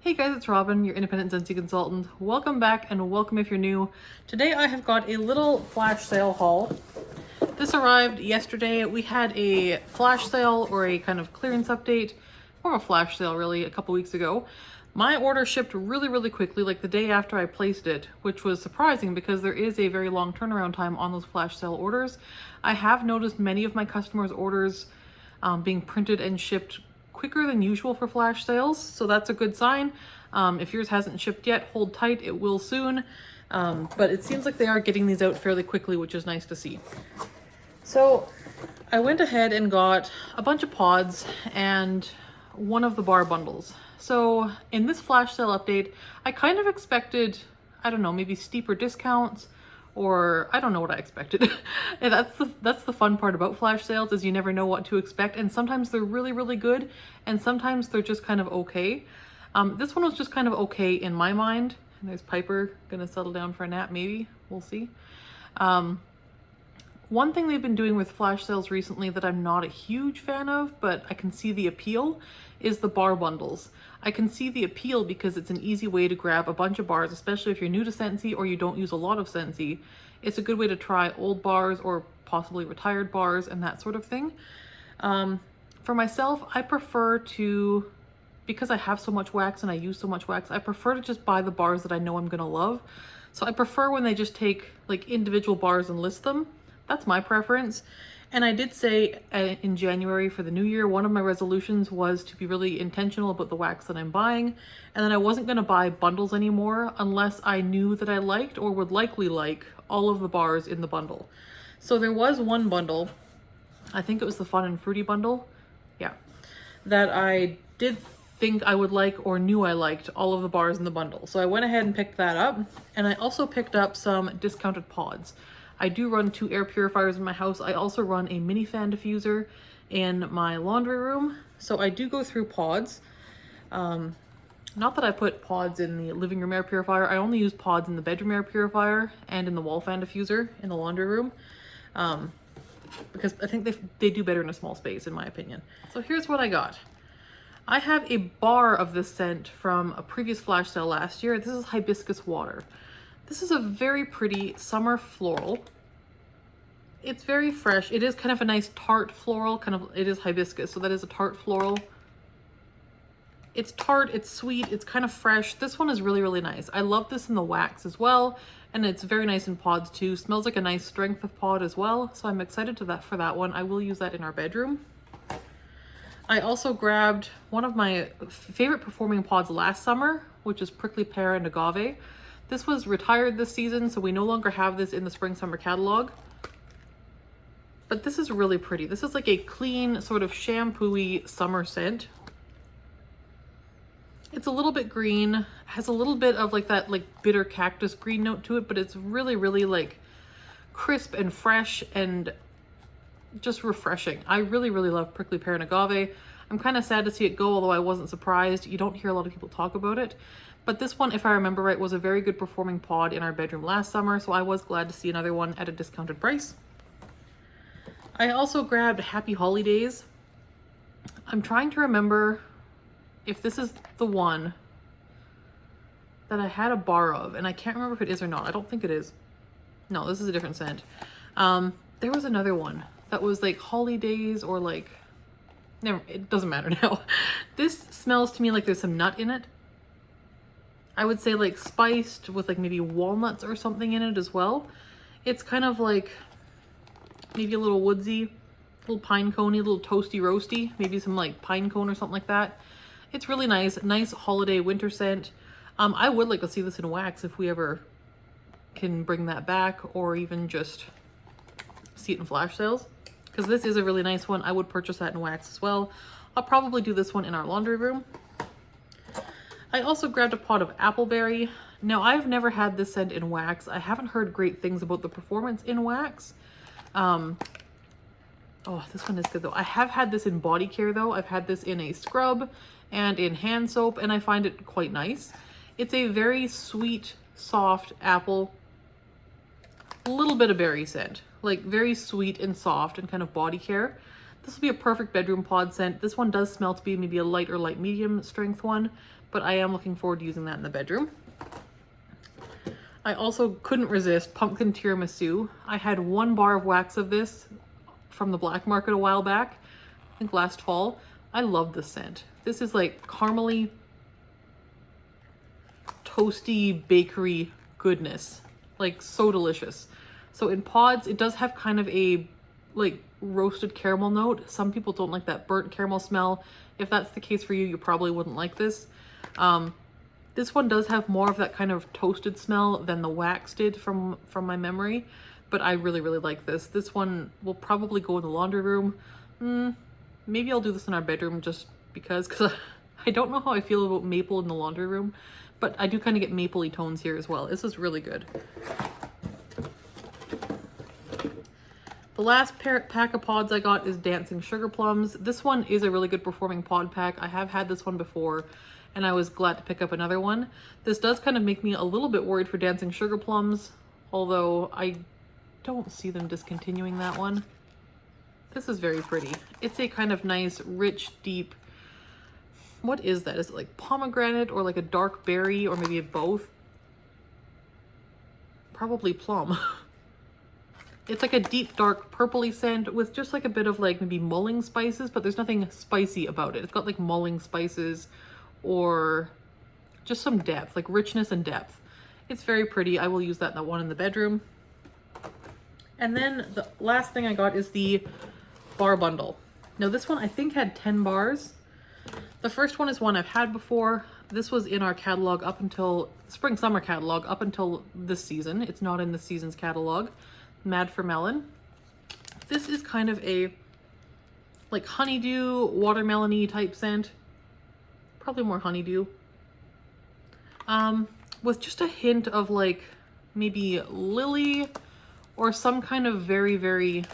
Hey guys, it's Robyn, your independent Scentsy consultant. Welcome back and welcome if you're new. Today I have got a little flash sale haul. This arrived yesterday. We had a flash sale or a kind of clearance update, more of a flash sale really, a couple weeks ago. My order shipped really quickly, like the day after I placed it, which was surprising because there is a very long turnaround time on those flash sale orders. I have noticed many of my customers' orders being printed and shipped quicker than usual for flash sales, so that's a good sign. If yours hasn't shipped yet, hold tight, it will soon. But it seems like they are getting these out fairly quickly, which is nice to see. So I went ahead and got a bunch of pods and one of the bar bundles. So in this flash sale update, I kind of expected, I don't know, maybe steeper discounts, or I don't know what I expected. And that's the fun part about flash sales, is you never know what to expect, and sometimes they're really good, and sometimes they're just kind of okay. This one was just kind of okay in my mind. And there's Piper gonna settle down for a nap, maybe, we'll see. One thing they've been doing with flash sales recently that I'm not a huge fan of, but I can see the appeal, is the bar bundles. I can see the appeal because it's an easy way to grab a bunch of bars, especially if you're new to Scentsy or you don't use a lot of Scentsy. It's a good way to try old bars or possibly retired bars and that sort of thing. For myself, I prefer to, because I have so much wax and I use so much wax, I prefer to just buy the bars that I know I'm gonna love. So I prefer when they just take like individual bars and list them. That's my preference. And I did say in January for the new year, one of my resolutions was to be really intentional about the wax that I'm buying, and then I wasn't going to buy bundles anymore unless I knew that I liked or would likely like all of the bars in the bundle. So there was one bundle, I think it was the Fun and Fruity bundle, yeah, that I did think I would like or knew I liked all of the bars in the bundle. So I went ahead and picked that up, and I also picked up some discounted pods. I do run 2 air purifiers in my house. I also run a mini fan diffuser in my laundry room. So I do go through pods. Not that I put pods in the living room air purifier. I only use pods in the bedroom air purifier and in the wall fan diffuser in the laundry room. Because I think they do better in a small space, in my opinion. So here's what I got. I have a bar of this scent from a previous flash sale last year. This is Hibiscus Water. This is a very pretty summer floral. It's very fresh. It is kind of a nice tart floral, it is hibiscus, so that is a tart floral. It's tart, it's sweet, it's kind of fresh. This one is really nice. I love this in the wax as well, and it's very nice in pods too. Smells like a nice strength of pod as well, so I'm excited for that one. I will use that in our bedroom. I also grabbed one of my favorite performing pods last summer, which is Prickly Pear and Agave. This was retired this season, so we no longer have this in the spring-summer catalog. But this is really pretty. This is like a clean, sort of shampoo-y summer scent. It's a little bit green, has a little bit of like that like bitter cactus green note to it, but it's really like crisp and fresh and just refreshing. I really love Prickly Pear and Agave. I'm kind of sad to see it go, although I wasn't surprised. You don't hear a lot of people talk about it. But this one, if I remember right, was a very good performing pod in our bedroom last summer, so I was glad to see another one at a discounted price. I also grabbed Happy Holidays. I'm trying to remember if this is the one that I had a bar of, and I can't remember if it is or not. I don't think it is. No, this is a different scent. There was another one that was like Holidays or like, never, it doesn't matter now. This smells to me like there's some nut in it. I would say like spiced with like maybe walnuts or something in it as well. It's kind of like maybe a little woodsy, a little pine coney, a little toasty roasty, maybe some like pine cone or something like that. It's really nice, nice holiday winter scent. I would like to see this in wax if we ever can bring that back, or even just see it in flash sales, because this is a really nice one. I would purchase that in wax as well. I'll probably do this one in our laundry room. I also grabbed a pot of Appleberry. Now, I've never had this scent in wax. I haven't heard great things about the performance in wax. Oh, this one is good though. I have had this in body care though. I've had this in a scrub and in hand soap, and I find it quite nice. It's a very sweet, soft apple, a little bit of berry scent, like very sweet and soft and kind of body care. This will be a perfect bedroom pod scent. This one does smell to be maybe a light or light medium strength one, but I am looking forward to using that in the bedroom. I also couldn't resist pumpkin tiramisu. I had 1 bar of wax of this from the black market a while back, I think last fall. I love this scent. This is like caramely, toasty bakery goodness, like so delicious. So in pods, it does have kind of a like roasted caramel note. Some people don't like that burnt caramel smell. If that's the case for you, you probably wouldn't like this. This one does have more of that kind of toasted smell than the wax did from my memory, but I really, really like this. This one will probably go in the laundry room. Maybe I'll do this in our bedroom just because I don't know how I feel about maple in the laundry room, but I do kind of get mapley tones here as well. This is really good. The last pack of pods I got is Dancing Sugar Plums. This one is a really good performing pod pack. I have had this one before, and I was glad to pick up another one. This does kind of make me a little bit worried for Dancing Sugar Plums, although I don't see them discontinuing that one. This is very pretty. It's a kind of nice, rich, deep, what is that? Is it like pomegranate or like a dark berry or maybe both? Probably plum. It's like a deep, dark, purpley scent with just like a bit of like maybe mulling spices, but there's nothing spicy about it. It's got like mulling spices or just some depth, like richness and depth. It's very pretty. I will use that one in the bedroom. And then the last thing I got is the bar bundle. Now this one I think had 10 bars. The first one is one I've had before. This was in our catalog up until spring summer catalog up until this season. It's not in this season's catalog. Mad for Melon. This is kind of a like honeydew, watermelon-y type scent. Probably more honeydew. With just a hint of like maybe lily or some kind of very, very,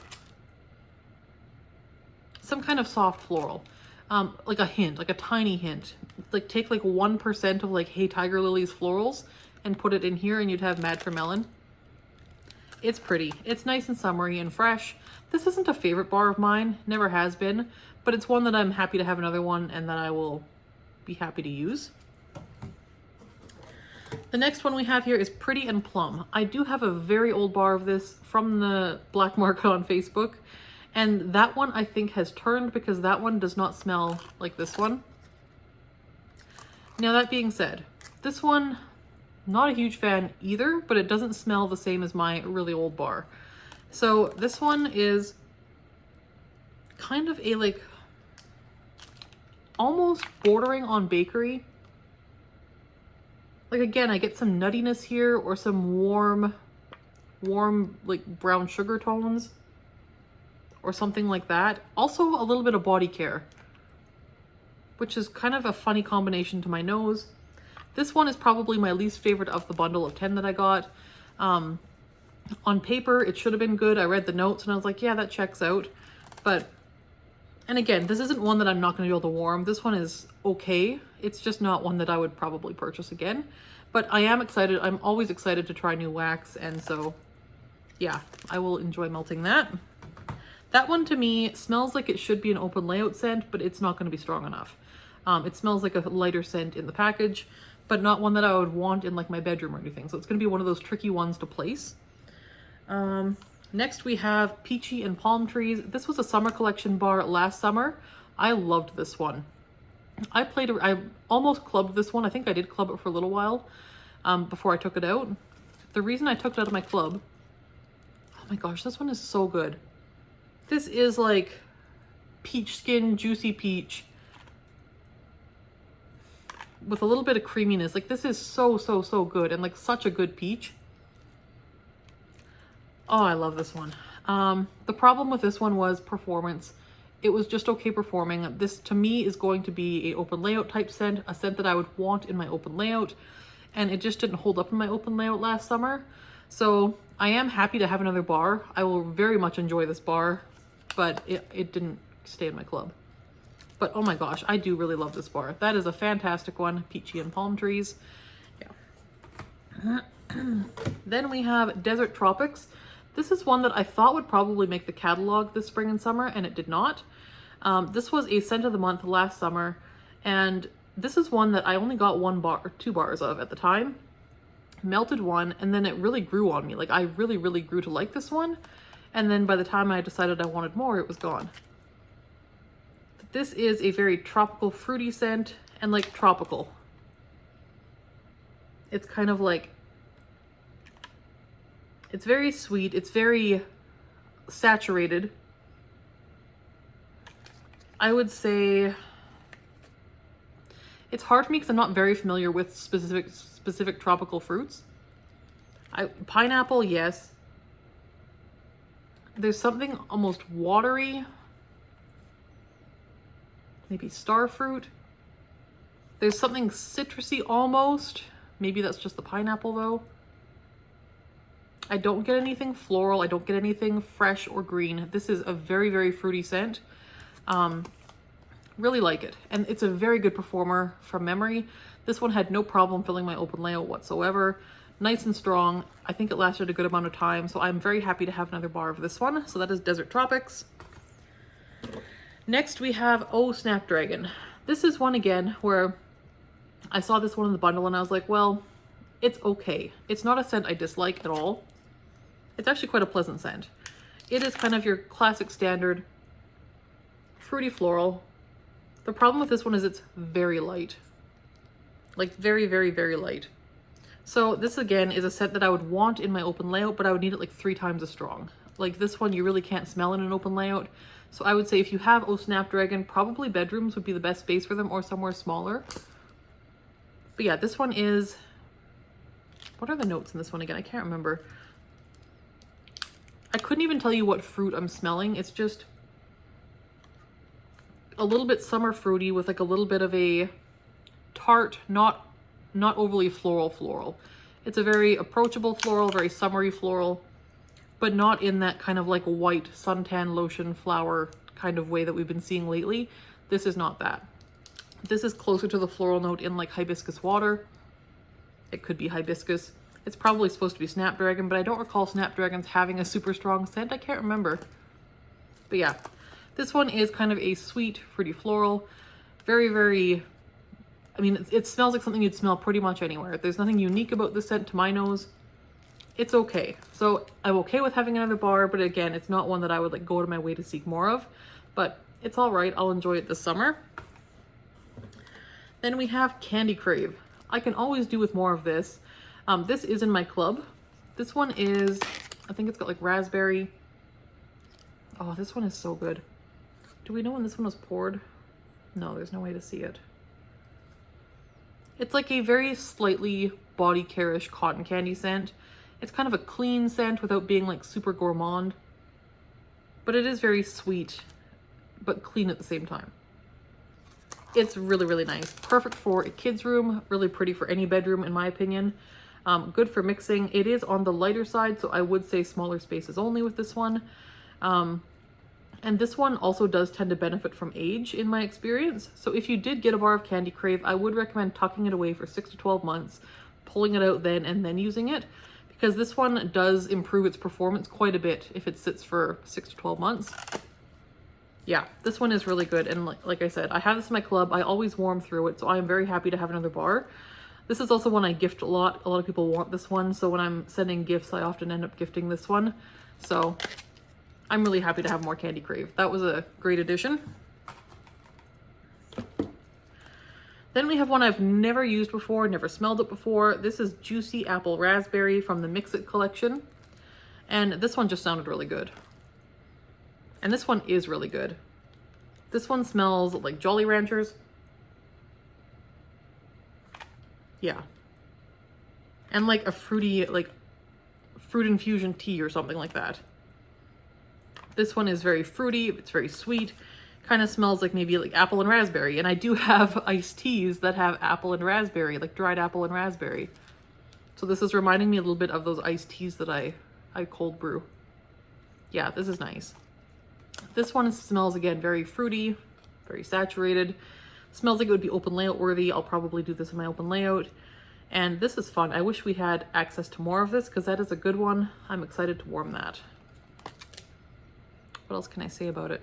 some kind of soft floral. Like a hint, like a tiny hint. Like take like 1% of like Hey Tiger Lily's florals and put it in here and you'd have Mad for Melon. It's pretty. It's nice and summery and fresh. This isn't a favorite bar of mine, never has been, but it's one that I'm happy to have another one and that I will be happy to use. The next one we have here is Pretty and Plum. I do have a very old bar of this from the black market on Facebook, and that one I think has turned because that one does not smell like this one. Now that being said, this one, not a huge fan either, but it doesn't smell the same as my really old bar. So this one is kind of a like almost bordering on bakery. Like again, I get some nuttiness here or some warm like brown sugar tones or something like that. Also a little bit of body care, which is kind of a funny combination to my nose. This one is probably my least favorite of the bundle of 10 that I got. On paper, it should have been good. I read the notes and I was like, yeah, that checks out. But, and again, this isn't one that I'm not going to be able to warm. This one is okay. It's just not one that I would probably purchase again. But I am excited. I'm always excited to try new wax. And so, yeah, I will enjoy melting that. That one to me smells like it should be an open layout scent, but it's not going to be strong enough. It smells like a lighter scent in the package, but not one that I would want in like my bedroom or anything. So it's going to be one of those tricky ones to place. Next we have Peachy and Palm Trees. This was a summer collection bar last summer. I loved this one. I almost clubbed this one. I think I did club it for a little while before I took it out. The reason I took it out of my club, oh my gosh, this one is so good. This is like peach skin, juicy peach with a little bit of creaminess. Like this is so good and like such a good peach. Oh, I love this one. The problem with this one was performance. It was just okay performing. This to me is going to be a open layout type scent, a scent that I would want in my open layout, and it just didn't hold up in my open layout last summer. So I am happy to have another bar. I will very much enjoy this bar, but it didn't stay in my club. But oh my gosh, I do really love this bar. That is a fantastic one, Peachy and Palm Trees. Yeah. Then we have Desert Tropics. This is one that I thought would probably make the catalog this spring and summer, and it did not. This was a scent of the month last summer, and this is one that I only got 1 bar or 2 bars of at the time. Melted one, and then it really grew on me. Like, I really, really grew to like this one. And then by the time I decided I wanted more, it was gone. This is a very tropical, fruity scent, and like tropical. It's kind of like, it's very sweet. It's very saturated. I would say it's hard for me because I'm not very familiar with specific tropical fruits. Pineapple, yes. There's something almost watery. Maybe star fruit. There's something citrusy almost. Maybe that's just the pineapple though. I don't get anything floral. I don't get anything fresh or green. This is a very, very fruity scent. Really like it. And it's a very good performer from memory. This one had no problem filling my open layout whatsoever. Nice and strong. I think it lasted a good amount of time. So I'm very happy to have another bar of this one. So that is Desert Tropics. Next we have Snapdragon. This is one again where I saw this one in the bundle and I was like, well, it's okay. It's not a scent I dislike at all. It's actually quite a pleasant scent. It is kind of your classic standard fruity floral. The problem with this one is it's very light. Like very, very, very light. So this again is a scent that I would want in my open layout, but I would need it like 3 times as strong. Like this one you really can't smell in an open layout. So I would say if you have Snapdragon, probably bedrooms would be the best space for them or somewhere smaller. But yeah, this one is, what are the notes in this one again? I can't remember. I couldn't even tell you what fruit I'm smelling. It's just a little bit summer fruity with like a little bit of a tart, not overly floral. It's a very approachable floral, very summery floral, but not in that kind of like white suntan lotion flower kind of way that we've been seeing lately. This is not that. This is closer to the floral note in like Hibiscus Water. It could be hibiscus. It's probably supposed to be Snapdragon, but I don't recall Snapdragons having a super strong scent. I can't remember. But yeah, this one is kind of a sweet, fruity floral. Very, very, I mean, it smells like something you'd smell pretty much anywhere. There's nothing unique about the scent to my nose. It's okay. So I'm okay with having another bar, but again, it's not one that I would like go out of my way to seek more of, but it's all right. I'll enjoy it this summer. Then we have Candy Crave. I can always do with more of this. This is in my club. This one is, I think it's got like raspberry. Oh, this one is so good. Do we know when this one was poured? No, there's no way to see it. It's like a very slightly body care-ish cotton candy scent. It's kind of a clean scent without being like super gourmand. But it is very sweet, but clean at the same time. It's really, really nice. Perfect for a kid's room. Really pretty for any bedroom, in my opinion. Good for mixing. It is on the lighter side, so I would say smaller spaces only with this one. And this one also does tend to benefit from age in my experience. So if you did get a bar of Candy Crave, I would recommend tucking it away for 6 to 12 months, pulling it out then and then using it, because this one does improve its performance quite a bit if it sits for 6 to 12 months. Yeah, this one is really good. And like I said, I have this in my club. I always warm through it, so I am very happy to have another bar. This is also one I gift a lot. A lot of people want this one, so when I'm sending gifts, I often end up gifting this one. So I'm really happy to have more Candy Crave. That was a great addition. Then we have one I've never used before, never smelled it before. This is Juicy Apple Raspberry from the Mix It collection. And this one just sounded really good. And this one is really good. This one smells like Jolly Ranchers. Yeah. And like a fruity, like fruit infusion tea or something like that. This one is very fruity. It's very sweet. Kind of smells like maybe like apple and raspberry. And I do have iced teas that have apple and raspberry, like dried apple and raspberry. So this is reminding me a little bit of those iced teas that I cold brew. Yeah, this is nice. This one smells, again, very fruity, very saturated. Smells like it would be open layout worthy. I'll probably do this in my open layout. And this is fun. I wish we had access to more of this because that is a good one. I'm excited to warm that. What else can I say about it?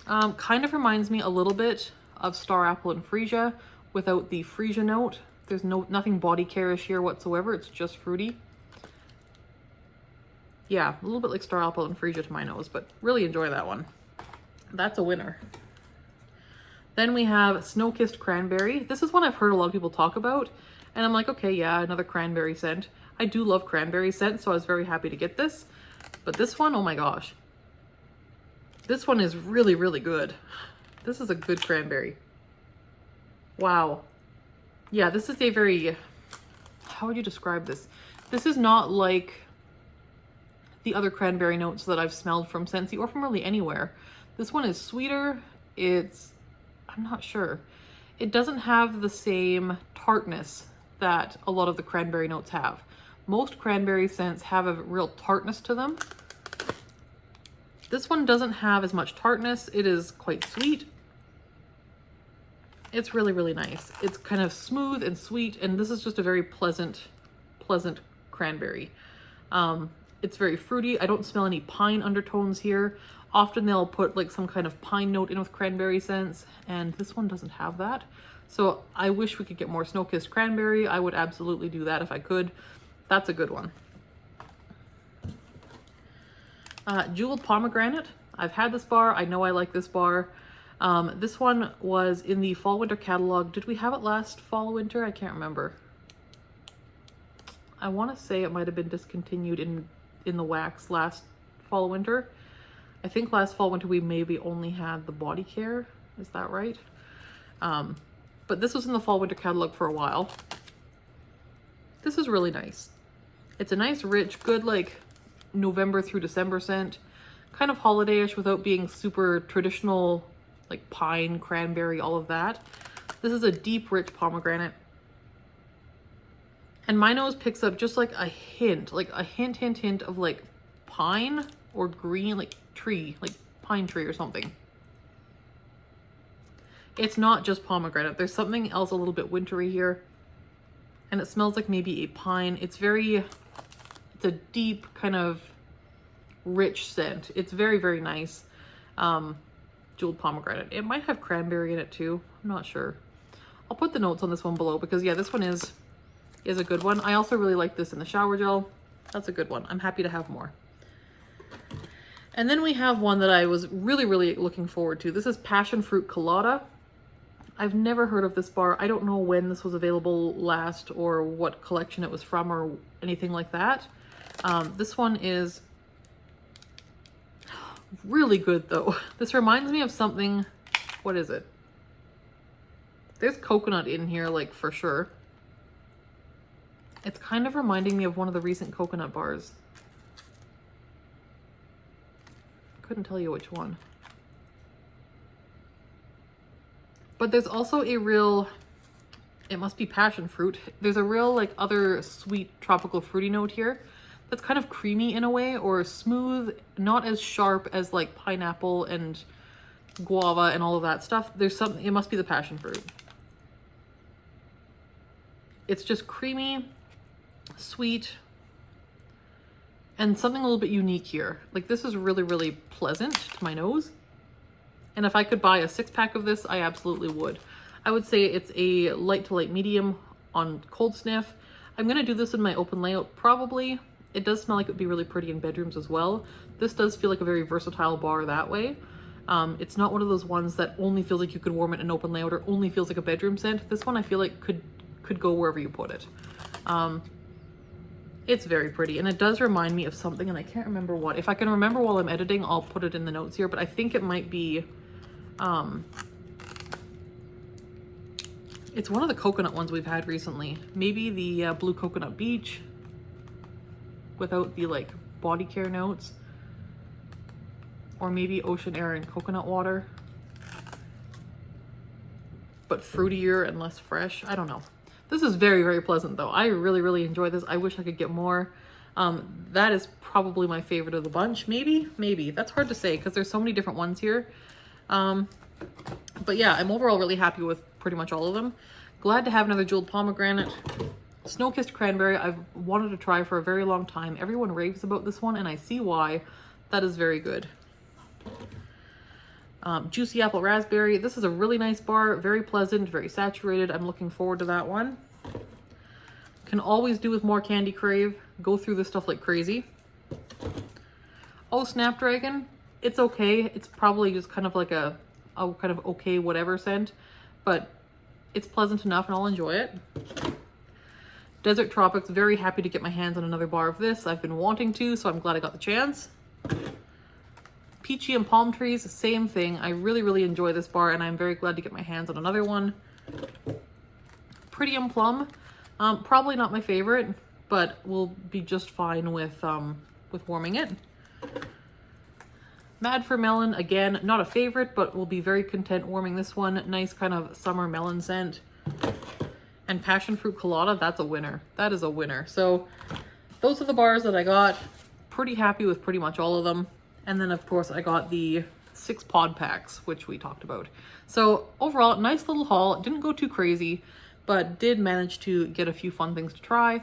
Kind of reminds me a little bit of Star Apple and Freesia without the Freesia note. There's nothing body care-ish here whatsoever. It's just fruity. Yeah, a little bit like Star Apple and Freesia to my nose, but really enjoy that one. That's a winner. Then we have Snow-Kissed Cranberry. This is one I've heard a lot of people talk about, and I'm like, okay, yeah, another cranberry scent. I do love cranberry scent, so I was very happy to get this. But this one, oh my gosh. This one is really, really good. This is a good cranberry. Wow. Yeah, this is a very, how would you describe this? This is not like the other cranberry notes that I've smelled from Scentsy or from really anywhere. This one is sweeter. I'm not sure. It doesn't have the same tartness that a lot of the cranberry notes have. Most cranberry scents have a real tartness to them. This one doesn't have as much tartness. It is quite sweet. It's really, really nice. It's kind of smooth and sweet, and this is just a very pleasant cranberry. It's very fruity. I don't smell any pine undertones here. Often they'll put like some kind of pine note in with cranberry scents, and this one doesn't have that. So I wish we could get more Snow-Kissed Cranberry. I would absolutely do that if I could. That's a good one. Jeweled Pomegranate. I've had this bar. I know I like this bar. This one was in the fall winter catalog. Did we have it last fall winter? I can't remember. I want to say it might have been discontinued in the wax last fall winter. I think last fall winter we maybe only had the body care. Is that right? But this was in the fall winter catalog for a while. This is really nice. It's a nice, rich, good like November through December scent. Kind of holiday-ish without being super traditional, like pine, cranberry, all of that. This is a deep, rich pomegranate. And my nose picks up just like a hint of like pine or green, like tree, like pine tree or something. It's not just pomegranate. There's something else a little bit wintry here. And it smells like maybe a pine. It's a deep kind of rich scent. It's very, very nice. Jeweled Pomegranate. It might have cranberry in it too. I'm not sure. I'll put the notes on this one below because yeah, this one is a good one. I also really like this in the shower gel. That's a good one. I'm happy to have more. And then we have one that I was really, really looking forward to. This is Passion Fruit Colada. I've never heard of this bar. I don't know when this was available last or what collection it was from or anything like that. This one is really good though. This reminds me of something, what is it? There's coconut in here, like for sure. It's kind of reminding me of one of the recent coconut bars. Couldn't tell you which one. But there's also a real, it must be passion fruit. There's a real like other sweet tropical fruity note here that's kind of creamy in a way, or smooth, not as sharp as like pineapple and guava and all of that stuff. There's something, it must be the passion fruit. It's just creamy, sweet, and something a little bit unique here. Like this is really, really pleasant to my nose. And if I could buy a 6-pack of this, I absolutely would. I would say it's a light to light medium on cold sniff. I'm gonna do this in my open layout probably. It does smell like it would be really pretty in bedrooms as well. This does feel like a very versatile bar that way. It's not one of those ones that only feels like you could warm it in open layout or only feels like a bedroom scent. This one I feel like could go wherever you put it. It's very pretty, and it does remind me of something, and I can't remember what. If I can remember while I'm editing, I'll put it in the notes here, but I think it might be, it's one of the coconut ones we've had recently. Maybe the Blue Coconut Beach without the like body care notes, or maybe Ocean Air and Coconut Water, but fruitier and less fresh. I don't know. This is very, very pleasant though. I really, really enjoy this. I wish I could get more. That is probably my favorite of the bunch. Maybe. That's hard to say because there's so many different ones here. But yeah, I'm overall really happy with pretty much all of them. Glad to have another Jeweled Pomegranate. Snow-Kissed Cranberry, I've wanted to try for a very long time. Everyone raves about this one and I see why. That is very good. Juicy apple raspberry. This is a really nice bar, very pleasant, very saturated. I'm looking forward to that one. Can always do with more candy Crave. Go through this stuff like crazy. Oh, Snapdragon. It's okay. It's probably just kind of like a kind of okay whatever scent, but it's pleasant enough and I'll enjoy it. Desert Tropics. Very happy to get my hands on another bar of this. I've been wanting to, so I'm glad I got the chance. Peachy and Palm Trees. Same thing. I really, really enjoy this bar and I'm very glad to get my hands on another one. Pretty and Plum. Probably not my favorite, but will be just fine with warming it. Mad for Melon, again, not a favorite, but will be very content warming this one. Nice kind of summer melon scent. And Passion Fruit Colada, that's a winner. That is a winner. So those are the bars that I got. Pretty happy with pretty much all of them. And then of course I got the 6 pod packs, which we talked about. So overall, nice little haul. It didn't go too crazy, but did manage to get a few fun things to try.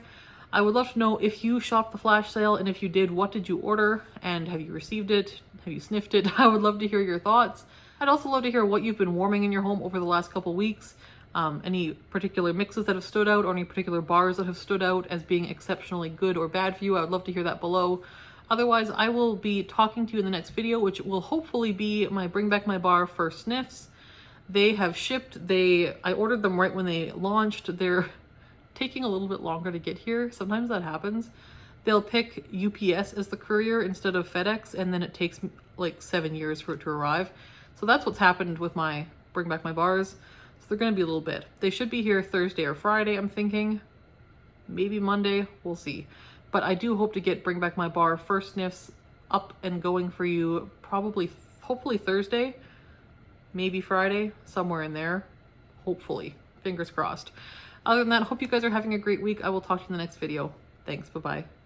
I would love to know if you shopped the flash sale, and if you did, what did you order, and have you received it? Have you sniffed it? I would love to hear your thoughts. I'd also love to hear what you've been warming in your home over the last couple weeks. Any particular mixes that have stood out, or any particular bars that have stood out as being exceptionally good or bad for you. I would love to hear that below. Otherwise, I will be talking to you in the next video, which will hopefully be my Bring Back My Bar first sniffs. They have shipped. I ordered them right when they launched. They're taking a little bit longer to get here. Sometimes that happens. They'll pick UPS as the courier instead of FedEx, and then it takes like 7 years for it to arrive. So that's what's happened with my Bring Back My Bars. So they're going to be a little bit. They should be here Thursday or Friday, I'm thinking. Maybe Monday. We'll see. But I do hope to get Bring Back My Bar first sniffs up and going for you probably, hopefully Thursday. Maybe Friday, somewhere in there. Hopefully. Fingers crossed. Other than that, hope you guys are having a great week. I will talk to you in the next video. Thanks. Bye-bye.